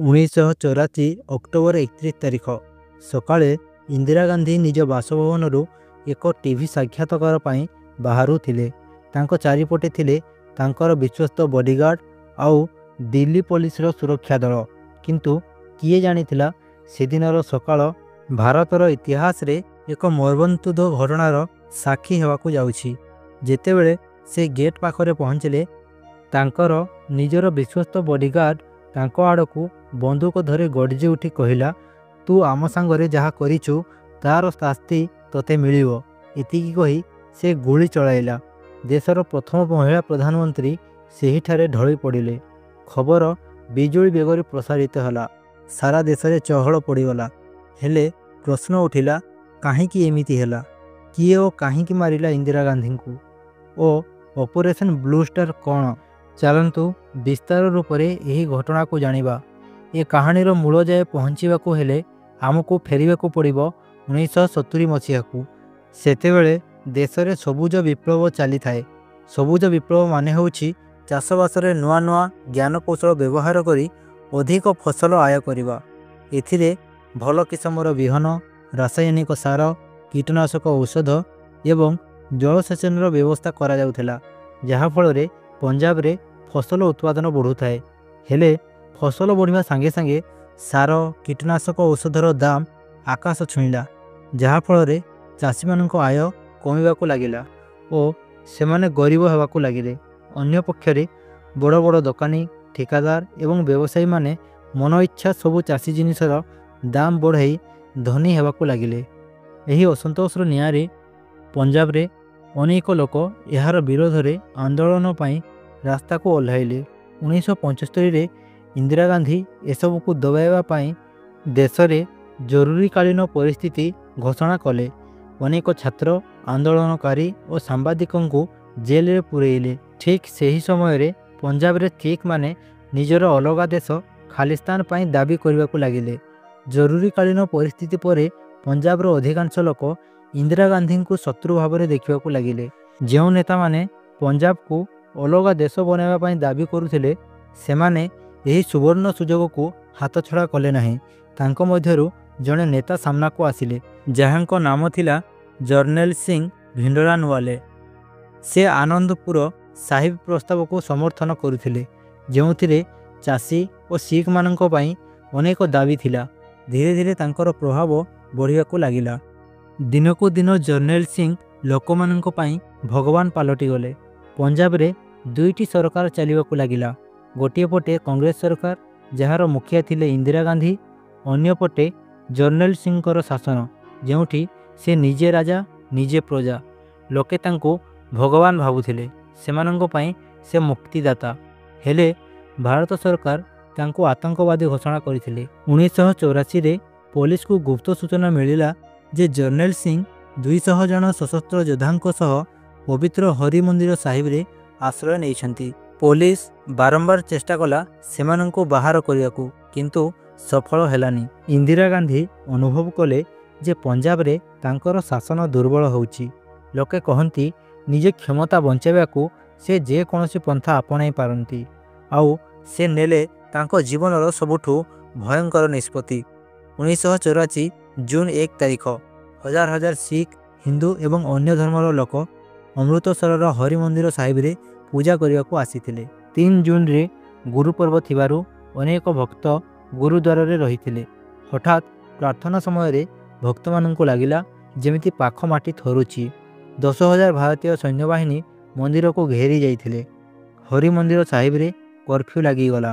1984 October 31 ତାରିଖ ସକାଳେ ଇନ୍ଦିରା ଗାନ୍ଧୀ ନିଜ ବାସଭବନରୁ ଏକ ଟିଭି ସାକ୍ଷାତକାର ପାଇଁ ବାହାରୁଥିଲେ। ତାଙ୍କ ଚାରିପଟେ ଥିଲେ ତାଙ୍କର ବିଶ୍ୱସ୍ତ ବଡିଗାର୍ଡ ଆଉ ଦିଲ୍ଲୀ ପୋଲିସର ସୁରକ୍ଷା ଦଳ। କିନ୍ତୁ କିଏ ଜାଣିଥିଲା ସେଦିନର ସକାଳ ଭାରତର ଇତିହାସରେ ଏକ ମର୍ମନ୍ତୁଦ ଘଟଣାର ସାକ୍ଷୀ ହେବାକୁ ଯାଉଛି। ଯେତେବେଳେ ସେ ଗେଟ୍ ପାଖରେ ପହଞ୍ଚିଲେ, ତାଙ୍କର ନିଜର ବିଶ୍ୱସ୍ତ ବଡିଗାର୍ଡ ତାଙ୍କ ଆଡ଼କୁ ବନ୍ଧୁକ ଧରି ଗର୍ଜି ଉଠି କହିଲା, ତୁ ଆମ ସାଙ୍ଗରେ ଯାହା କରିଛୁ ତାର ଶାସ୍ତି ତୋତେ ମିଳିବ। ଏତିକି କହି ସେ ଗୁଳି ଚଳାଇଲା। ଦେଶର ପ୍ରଥମ ମହିଳା ପ୍ରଧାନମନ୍ତ୍ରୀ ସେହିଠାରେ ଢଳି ପଡ଼ିଲେ। ଖବର ବିଜୁଳି ବେଗରେ ପ୍ରସାରିତ ହେଲା। ସାରା ଦେଶରେ ଚହଳ ପଡ଼ିଗଲା। ହେଲେ ପ୍ରଶ୍ନ ଉଠିଲା, କାହିଁକି ଏମିତି ହେଲା? କିଏ ଓ କାହିଁକି ମାରିଲା ଇନ୍ଦିରା ଗାନ୍ଧୀଙ୍କୁ? ଓ ଅପରେସନ୍ ବ୍ଲୁ ଷ୍ଟାର କ'ଣ? ଚାଲନ୍ତୁ ବିସ୍ତାର ରୂପରେ ଏହି ଘଟଣାକୁ ଜାଣିବା। ଏ କାହାଣୀର ମୂଳ ଯାଏ ପହଞ୍ଚିବାକୁ ହେଲେ ଆମକୁ ଫେରିବାକୁ ପଡ଼ିବ 1970 ମସିହାକୁ। ସେତେବେଳେ ଦେଶରେ ସବୁଜ ବିପ୍ଳବ ଚାଲିଥାଏ। ସବୁଜ ବିପ୍ଳବ ମାନେ ହେଉଛି ଚାଷବାସରେ ନୂଆ ନୂଆ ଜ୍ଞାନକୌଶଳ ବ୍ୟବହାର କରି ଅଧିକ ଫସଲ ଆୟ କରିବା। ଏଥିରେ ଭଲ କିସମର ବିହନ, ରାସାୟନିକ ସାର, କୀଟନାଶକ ଔଷଧ ଏବଂ ଜଳସେଚନର ବ୍ୟବସ୍ଥା କରାଯାଉଥିଲା, ଯାହାଫଳରେ ପଞ୍ଜାବରେ ଫସଲ ଉତ୍ପାଦନ ବଢ଼ୁଥାଏ। ହେଲେ ଫସଲ ବଢ଼ିବା ସାଙ୍ଗେ ସାଙ୍ଗେ ସାର, କୀଟନାଶକ ଔଷଧର ଦାମ ଆକାଶ ଛୁଇଁଲା, ଯାହାଫଳରେ ଚାଷୀମାନଙ୍କ ଆୟ କମିବାକୁ ଲାଗିଲା ଓ ସେମାନେ ଗରିବ ହେବାକୁ ଲାଗିଲେ। ଅନ୍ୟପକ୍ଷରେ ବଡ଼ ବଡ଼ ଦୋକାନୀ, ଠିକାଦାର ଏବଂ ବ୍ୟବସାୟୀମାନେ ମନ ଇଚ୍ଛା ସବୁ ଚାଷୀ ଜିନିଷର ଦାମ ବଢ଼ାଇ ଧନୀ ହେବାକୁ ଲାଗିଲେ। ଏହି ଅସନ୍ତୋଷର ନିଆଁରେ ପଞ୍ଜାବରେ ଅନେକ ଲୋକ ଏହାର ବିରୋଧରେ ଆନ୍ଦୋଳନ ପାଇଁ ରାସ୍ତାକୁ ଓହ୍ଲାଇଲେ। 1975ରେ ଇନ୍ଦିରା ଗାନ୍ଧୀ ଏସବୁକୁ ଦବାଇବା ପାଇଁ ଦେଶରେ ଜରୁରୀକାଳୀନ ପରିସ୍ଥିତି ଘୋଷଣା କଲେ। ଅନେକ ଛାତ୍ର, ଆନ୍ଦୋଳନକାରୀ ଓ ସାମ୍ବାଦିକଙ୍କୁ ଜେଲରେ ପୂରେଇଲେ। ଠିକ୍ ସେହି ସମୟରେ ପଞ୍ଜାବରେ ଶିଖମାନେ ନିଜର ଅଲଗା ଦେଶ ଖାଲିସ୍ତାନ ପାଇଁ ଦାବି କରିବାକୁ ଲାଗିଲେ। ଜରୁରୀକାଳୀନ ପରିସ୍ଥିତି ପରେ ପଞ୍ଜାବର ଅଧିକାଂଶ ଲୋକ ଇନ୍ଦିରା ଗାନ୍ଧୀଙ୍କୁ ଶତ୍ରୁ ଭାବରେ ଦେଖିବାକୁ ଲାଗିଲେ। ଯେଉଁ ନେତାମାନେ ପଞ୍ଜାବକୁ ଅଲଗା ଦେଶ ବନାଇବା ପାଇଁ ଦାବି କରୁଥିଲେ, ସେମାନେ ଏହି ସୁବର୍ଣ୍ଣ ସୁଯୋଗକୁ ହାତଛଡ଼ା କଲେ ନାହିଁ। ତାଙ୍କ ମଧ୍ୟରୁ ଜଣେ ନେତା ସାମ୍ନାକୁ ଆସିଲେ, ଯାହାଙ୍କ ନାମ ଥିଲା ଜର୍ଣ୍ଣେଲ ସିଂ ଭିଣ୍ଡରାନୱାଲେ। ସେ ଆନନ୍ଦପୁର ସାହିବ ପ୍ରସ୍ତାବକୁ ସମର୍ଥନ କରୁଥିଲେ, ଯେଉଁଥିରେ ଚାଷୀ ଓ ଶିଖମାନଙ୍କ ପାଇଁ ଅନେକ ଦାବି ଥିଲା। ଧୀରେ ଧୀରେ ତାଙ୍କର ପ୍ରଭାବ ବଢ଼ିବାକୁ ଲାଗିଲା। ଦିନକୁ ଦିନ ଜର୍ଣ୍ଣେଲ ସିଂ ଲୋକମାନଙ୍କ ପାଇଁ ଭଗବାନ ପାଲଟିଗଲେ। ପଞ୍ଜାବରେ ଦୁଇଟି ସରକାର ଚାଲିବାକୁ ଲାଗିଲା। ଗୋଟିଏ ପଟେ କଂଗ୍ରେସ ସରକାର, ଯାହାର ମୁଖିଆ ଥିଲେ ଇନ୍ଦିରା ଗାନ୍ଧୀ। ଅନ୍ୟପଟେ ଜର୍ଣ୍ଣେଲ ସିଂଙ୍କର ଶାସନ, ଯେଉଁଠି ସେ ନିଜେ ରାଜା, ନିଜେ ପ୍ରଜା। ଲୋକେ ତାଙ୍କୁ ଭଗବାନ ଭାବୁଥିଲେ। ସେମାନଙ୍କ ପାଇଁ ସେ ମୁକ୍ତିଦାତା। ହେଲେ ଭାରତ ସରକାର ତାଙ୍କୁ ଆତଙ୍କବାଦୀ ଘୋଷଣା କରିଥିଲେ। 1984ରେ ପୋଲିସକୁ ଗୁପ୍ତ ସୂଚନା ମିଳିଲା ଯେ ଜର୍ଣ୍ଣେଲ ସିଂ 200 ଜଣ ସଶସ୍ତ୍ର ଯୋଦ୍ଧାଙ୍କ ସହ ପବିତ୍ର ହରି ମନ୍ଦିର ସାହିବରେ ଆଶ୍ରୟ ନେଇଛନ୍ତି। ପୋଲିସ ବାରମ୍ବାର ଚେଷ୍ଟା କଲା ସେମାନଙ୍କୁ ବାହାର କରିବାକୁ, କିନ୍ତୁ ସଫଳ ହେଲାନି। ଇନ୍ଦିରା ଗାନ୍ଧୀ ଅନୁଭବ କଲେ ଯେ ପଞ୍ଜାବରେ ତାଙ୍କର ଶାସନ ଦୁର୍ବଳ ହେଉଛି। ଲୋକେ କହନ୍ତି ନିଜ କ୍ଷମତା ବଞ୍ଚାଇବାକୁ ସେ ଯେକୌଣସି ପନ୍ଥା ଆପଣାଇ ପାରନ୍ତି। ଆଉ ସେ ନେଲେ ତାଙ୍କ ଜୀବନର ସବୁଠୁ ଭୟଙ୍କର ନିଷ୍ପତ୍ତି। 1984 ଜୁନ 1 ତାରିଖ ହଜାର ହଜାର ଶିଖ, ହିନ୍ଦୁ ଏବଂ ଅନ୍ୟ ଧର୍ମର ଲୋକ ଅମୃତସରର ହରି ମନ୍ଦିର ସାହିବରେ ପୂଜା କରିବାକୁ ଆସିଥିଲେ। 3 ଜୁନରେ ଗୁରୁ ପର୍ବ ଥିବାରୁ ଅନେକ ଭକ୍ତ ଗୁରୁଦ୍ୱାରରେ ରହିଥିଲେ। ହଠାତ୍ ପ୍ରାର୍ଥନା ସମୟରେ ଭକ୍ତମାନଙ୍କୁ ଲାଗିଲା ଯେମିତି ପାଖ ମାଟି ଥରୁଛି। 10,000 ଭାରତୀୟ ସୈନ୍ୟବାହିନୀ ମନ୍ଦିରକୁ ଘେରି ଯାଇଥିଲେ। ହରି ମନ୍ଦିର ସାହିବରେ କର୍ଫ୍ୟୁ ଲାଗିଗଲା।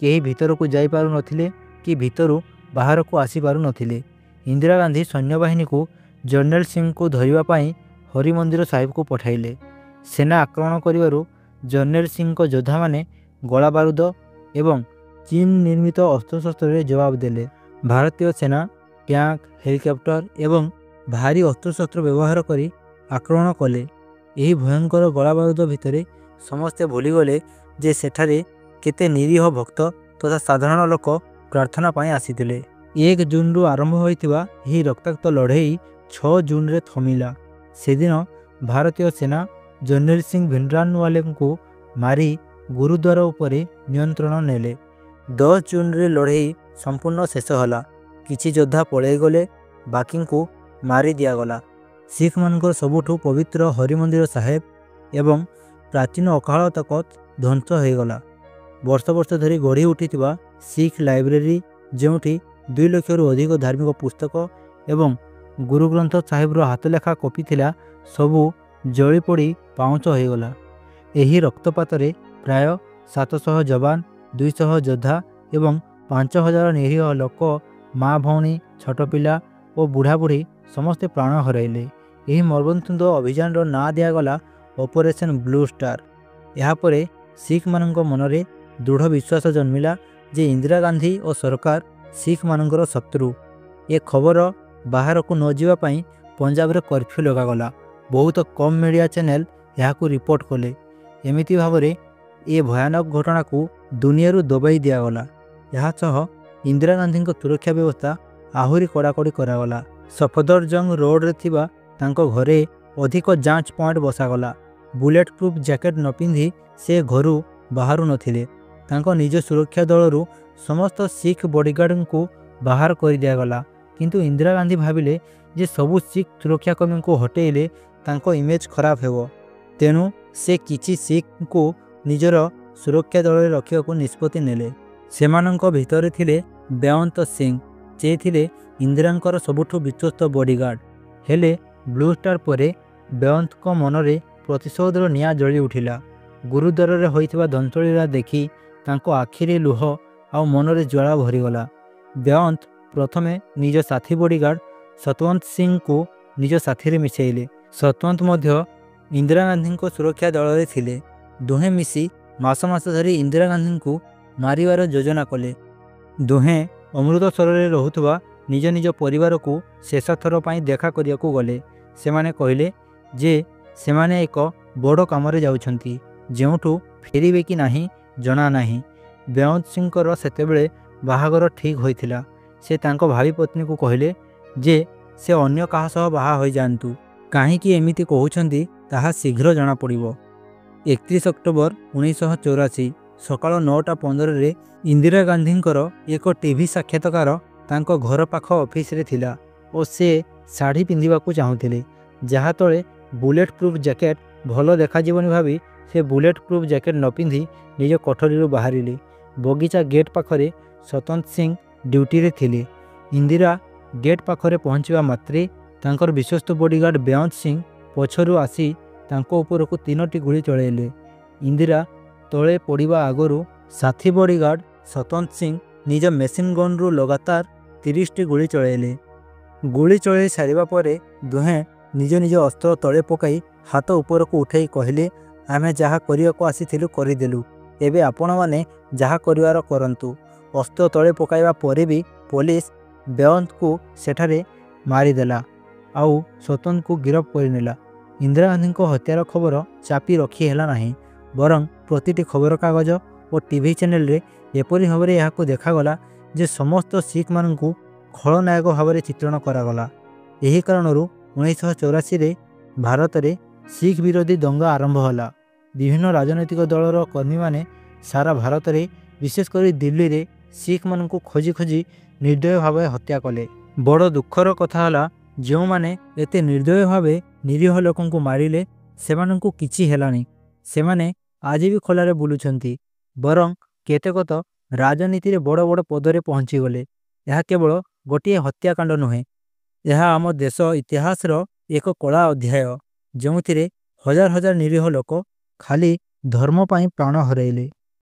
କେହି ଭିତରକୁ ଯାଇପାରୁନଥିଲେ କି ଭିତରୁ ବାହାରକୁ ଆସିପାରୁନଥିଲେ। ଇନ୍ଦିରା ଗାନ୍ଧୀ ସୈନ୍ୟବାହିନୀକୁ ଜର୍ଣ୍ଣେଲ ସିଂଙ୍କୁ ଧରିବା ପାଇଁ ହରି ମନ୍ଦିର ସାହିବକୁ ପଠାଇଲେ। ସେନା ଆକ୍ରମଣ କରିବାରୁ ଜର୍ଣ୍ଣେଲ ସିଂଙ୍କ ଯୋଦ୍ଧାମାନେ ଗୋଳାବାରୁଦ ଏବଂ ଚୀନ ନିର୍ମିତ ଅସ୍ତ୍ରଶସ୍ତ୍ରରେ ଜବାବ ଦେଲେ। ଭାରତୀୟ ସେନା ଟ୍ୟାଙ୍କ, ହେଲିକପ୍ଟର ଏବଂ ଭାରୀ ଅସ୍ତ୍ରଶସ୍ତ୍ର ବ୍ୟବହାର କରି ଆକ୍ରମଣ କଲେ। ଏହି ଭୟଙ୍କର ଗୋଳାବାରୁଦ ଭିତରେ ସମସ୍ତେ ଭୁଲିଗଲେ ଯେ ସେଠାରେ କେତେ ନିରୀହ ଭକ୍ତ ତଥା ସାଧାରଣ ଲୋକ ପ୍ରାର୍ଥନା ପାଇଁ ଆସିଥିଲେ। 1 ଜୁନରୁ ଆରମ୍ଭ ହୋଇଥିବା ଏହି ରକ୍ତାକ୍ତ ଲଢ଼େଇ 6 ଜୁନରେ ଥମିଲା। ସେଦିନ ଭାରତୀୟ ସେନା ଜର୍ଣ୍ଣେଲ ସିଂ ଭିଣ୍ଡରାନୱାଲେଙ୍କୁ ମାରି ଗୁରୁଦ୍ୱାର ଉପରେ ନିୟନ୍ତ୍ରଣ ନେଲେ। 10 ଜୁନରେ ଲଢ଼େଇ ସମ୍ପୂର୍ଣ୍ଣ ଶେଷ ହେଲା। କିଛି ଯୋଦ୍ଧା ପଳାଇଗଲେ, ବାକିଙ୍କୁ ମାରି ଦିଆଗଲା। ଶିଖମାନଙ୍କର ସବୁଠୁ ପବିତ୍ର ହରିମନ୍ଦିର ସାହେବ ଏବଂ ପ୍ରାଚୀନ ଅକାଳ ତଖତ ଧ୍ୱଂସ ହୋଇଗଲା। ବର୍ଷ ବର୍ଷ ଧରି ଗଢ଼ି ଉଠିଥିବା ଶିଖ ଲାଇବ୍ରେରୀ, ଯେଉଁଠି 2 ଲକ୍ଷରୁ ଅଧିକ ଧାର୍ମିକ ପୁସ୍ତକ ଏବଂ ଗୁରୁ ଗ୍ରନ୍ଥ ସାହେବର ହାତଲେଖା କପି ଥିଲା, ସବୁ ଜଳିପୋଡ଼ି ପାଉଁଶ ହୋଇଗଲା। ଏହି ରକ୍ତପାତରେ ପ୍ରାୟ 700 ଯବାନ, 200 ଯୋଦ୍ଧା ଏବଂ 5000 ନିରୀହ ଲୋକ, ମା ଭଉଣୀ, ଛୋଟ ପିଲା ଓ ବୁଢ଼ାବୁଢ଼ୀ ସମସ୍ତେ ପ୍ରାଣ ହରାଇଲେ। ଏହି ମର୍ମନ୍ତୁଦ ଅଭିଯାନର ନାଁ ଦିଆଗଲା ଅପରେସନ୍ ବ୍ଲୁ ଷ୍ଟାର। ଏହାପରେ ଶିଖମାନଙ୍କ ମନରେ ଦୃଢ଼ ବିଶ୍ୱାସ ଜନ୍ମିଲା ଯେ ଇନ୍ଦିରା ଗାନ୍ଧୀ ଓ ସରକାର ଶିଖମାନଙ୍କର ଶତ୍ରୁ। ଏ ଖବର ବାହାରକୁ ନ ଯିବା ପାଇଁ ପଞ୍ଜାବରେ କର୍ଫ୍ୟୁ ଲଗାଗଲା। ବହୁତ କମ୍ ମିଡ଼ିଆ ଚ୍ୟାନେଲ ଏହାକୁ ରିପୋର୍ଟ କଲେ। ଏମିତି ଭାବରେ ଏ ଭୟାନକ ଘଟଣାକୁ ଦୁନିଆରୁ ଦବାଇ ଦିଆଗଲା। ଏହାସହ ଇନ୍ଦିରା ଗାନ୍ଧୀଙ୍କ ସୁରକ୍ଷା ବ୍ୟବସ୍ଥା ଆହୁରି କଡ଼ାକଡ଼ି କରାଗଲା। ସଫଦରଜଙ୍ଗ ରୋଡ଼ରେ ଥିବା ତାଙ୍କ ଘରେ ଅଧିକ ଯାଞ୍ଚ ପଏଣ୍ଟ ବସାଗଲା। ବୁଲେଟ୍ ପ୍ରୁଫ୍ ଜ୍ୟାକେଟ୍ ନ ପିନ୍ଧି ସେ ଘରୁ ବାହାରୁ ନଥିଲେ। ତାଙ୍କ ନିଜ ସୁରକ୍ଷା ଦଳରୁ ସମସ୍ତ ଶିଖ ବଡ଼ିଗାର୍ଡଙ୍କୁ ବାହାର କରିଦିଆଗଲା। କିନ୍ତୁ ଇନ୍ଦିରା ଗାନ୍ଧୀ ଭାବିଲେ ଯେ ସବୁ ଶିଖ ସୁରକ୍ଷାକର୍ମୀଙ୍କୁ ହଟେଇଲେ ତାଙ୍କ ଇମେଜ୍ ଖରାପ ହେବ। ତେଣୁ ସେ କିଛି ଶିଖଙ୍କୁ ନିଜର ସୁରକ୍ଷା ଦଳରେ ରଖିବାକୁ ନିଷ୍ପତ୍ତି ନେଲେ। ସେମାନଙ୍କ ଭିତରେ ଥିଲେ ବେଅନ୍ତ ସିଂ, ଯେ ଥିଲେ ଇନ୍ଦିରାଙ୍କର ସବୁଠୁ ବିଶ୍ୱସ୍ତ ବଡ଼ିଗାର୍ଡ। ହେଲେ ବ୍ଲୁ ଷ୍ଟାର ପରେ ବେଅନ୍ତଙ୍କ ମନରେ ପ୍ରତିଶୋଧର ନିଆଁ ଜଳି ଉଠିଲା। ଗୁରୁଦ୍ୱାରରେ ହୋଇଥିବା ଧ୍ୱଂସଲୀଳା ଦେଖି ତାଙ୍କ ଆଖିରେ ଲୁହ ଆଉ ମନରେ ଜ୍ୱାଳା ଭରିଗଲା। ବେଅନ୍ତ ପ୍ରଥମେ ନିଜ ସାଥୀ ବଡ଼ିଗାର୍ଡ ସତୱନ୍ତ ସିଂଙ୍କୁ ନିଜ ସାଥିରେ ମିଶାଇଲେ। ସତୱନ୍ତ ମଧ୍ୟ ଇନ୍ଦିରା ଗାନ୍ଧୀଙ୍କ ସୁରକ୍ଷା ଦଳରେ ଥିଲେ। ଦୁହେଁ ମିଶି ମାସ ମାସ ଧରି ଇନ୍ଦିରା ଗାନ୍ଧୀଙ୍କୁ ମାରିବାର ଯୋଜନା କଲେ। ଦୁହେଁ ଅମୃତସରରେ ରହୁଥିବା ନିଜ ନିଜ ପରିବାରକୁ ଶେଷ ଥର ପାଇଁ ଦେଖା କରିବାକୁ ଗଲେ। ସେମାନେ କହିଲେ ଯେ ସେମାନେ ଏକ ବଡ଼ କାମରେ ଯାଉଛନ୍ତି, ଯେଉଁଠୁ ଫେରିବେ କି ନାହିଁ ଜଣା ନାହିଁ। ବେଅନ୍ତ ସିଂଙ୍କର ସେତେବେଳେ ବାହାଘର ଠିକ୍ ହୋଇଥିଲା। ସେ ତାଙ୍କ ଭାବି ପତ୍ନୀକୁ କହିଲେ ଯେ ସେ ଅନ୍ୟ କାହା ସହ ବାହା ହୋଇଯାଆନ୍ତୁ। କାହିଁକି ଏମିତି କହୁଛନ୍ତି ତାହା ଶୀଘ୍ର ଜଣାପଡ଼ିବ। 31 ଅକ୍ଟୋବର 1984 ସକାଳ 9:15ରେ ଇନ୍ଦିରା ଗାନ୍ଧୀଙ୍କର ଏକ ଟିଭି ସାକ୍ଷାତକାର ତାଙ୍କ ଘର ପାଖ ଅଫିସରେ ଥିଲା ଓ ସେ ଶାଢ଼ୀ ପିନ୍ଧିବାକୁ ଚାହୁଁଥିଲେ, ଯାହା ତଳେ ବୁଲେଟ୍ ପ୍ରୁଫ୍ ଜ୍ୟାକେଟ୍ ଭଲ ଦେଖାଯିବନି ଭାବି ସେ ବୁଲେଟ୍ ପ୍ରୁଫ୍ ଜ୍ୟାକେଟ୍ ନ ପିନ୍ଧି ନିଜ କୋଠରୀରୁ ବାହାରିଲେ। ବଗିଚା ଗେଟ୍ ପାଖରେ ସତୱନ୍ତ ସିଂ ଡ୍ୟୁଟିରେ ଥିଲେ। ଇନ୍ଦିରା ଗେଟ୍ ପାଖରେ ପହଞ୍ଚିବା ମାତ୍ରେ ତାଙ୍କର ବିଶ୍ୱସ୍ତ ବଡ଼ିଗାର୍ଡ ବେଅନ୍ତ ସିଂ ପଛରୁ ଆସି ତାଙ୍କ ଉପରକୁ 3ଟି ଗୁଳି ଚଳାଇଲେ। ଇନ୍ଦିରା ତଳେ ପଡ଼ିବା ଆଗରୁ ସାଥୀ ବଡ଼ିଗାର୍ଡ ସତୱନ୍ତ ସିଂ ନିଜ ମେସିନ ଗନ୍ରୁ ଲଗାତାର 30ଟି ଗୁଳି ଚଳାଇଲେ। ଗୁଳି ଚଳାଇ ସାରିବା ପରେ ଦୁହେଁ ନିଜ ନିଜ ଅସ୍ତ୍ର ତଳେ ପକାଇ ହାତ ଉପରକୁ ଉଠାଇ କହିଲେ, ଆମେ ଯାହା କରିବାକୁ ଆସିଥିଲୁ କରିଦେଲୁ, ଏବେ ଆପଣମାନେ ଯାହା କରିବାର କରନ୍ତୁ। ଅସ୍ତ୍ର ତଳେ ପକାଇବା ପରେ ବି ପୋଲିସ ବେଅନ୍ତଙ୍କୁ ସେଠାରେ ମାରିଦେଲା ଆଉ ସତୱନ୍ତଙ୍କୁ ଗିରଫ କରିନେଲା। ଇନ୍ଦିରା ଗାନ୍ଧୀଙ୍କ ହତ୍ୟାର ଖବର ଚାପି ରଖି ହେଲା ନାହିଁ, ବରଂ ପ୍ରତିଟି ଖବରକାଗଜ ଓ ଟିଭି ଚ୍ୟାନେଲରେ ଏପରି ଭାବରେ ଏହାକୁ ଦେଖାଗଲା ଯେ ସମସ୍ତ ଶିଖମାନଙ୍କୁ ଖଳନାୟକ ଭାବରେ ଚିତ୍ରଣ କରାଗଲା। ଏହି କାରଣରୁ 1984ରେ ଭାରତରେ ଶିଖ ବିରୋଧୀ ଦଙ୍ଗା ଆରମ୍ଭ ହେଲା। ବିଭିନ୍ନ ରାଜନୈତିକ ଦଳର କର୍ମୀମାନେ ସାରା ଭାରତରେ, ବିଶେଷ କରି ଦିଲ୍ଲୀରେ ଶିଖମାନଙ୍କୁ ଖୋଜି ଖୋଜି ନିର୍ଦ୍ଦୟ ଭାବେ ହତ୍ୟା କଲେ। ବଡ଼ ଦୁଃଖର କଥା ହେଲା, ଯେଉଁମାନେ ଏତେ ନିର୍ଦ୍ଦୟ ଭାବେ ନିରୀହ ଲୋକଙ୍କୁ ମାରିଲେ ସେମାନଙ୍କୁ କିଛି ହେଲାନି। ସେମାନେ ଆଜି ବି ଖୋଲାରେ ବୁଲୁଛନ୍ତି, ବରଂ କେତେକ ତ ରାଜନୀତିରେ ବଡ଼ ବଡ଼ ପଦରେ ପହଞ୍ଚିଗଲେ। ଏହା କେବଳ ଗୋଟିଏ ହତ୍ୟାକାଣ୍ଡ ନୁହେଁ, ଏହା ଆମ ଦେଶ ଇତିହାସର ଏକ କଳା ଅଧ୍ୟାୟ, ଯେଉଁଥିରେ ହଜାର ହଜାର ନିରୀହ ଲୋକ ଖାଲି ଧର୍ମ ପାଇଁ ପ୍ରାଣ ହରାଇଲେ।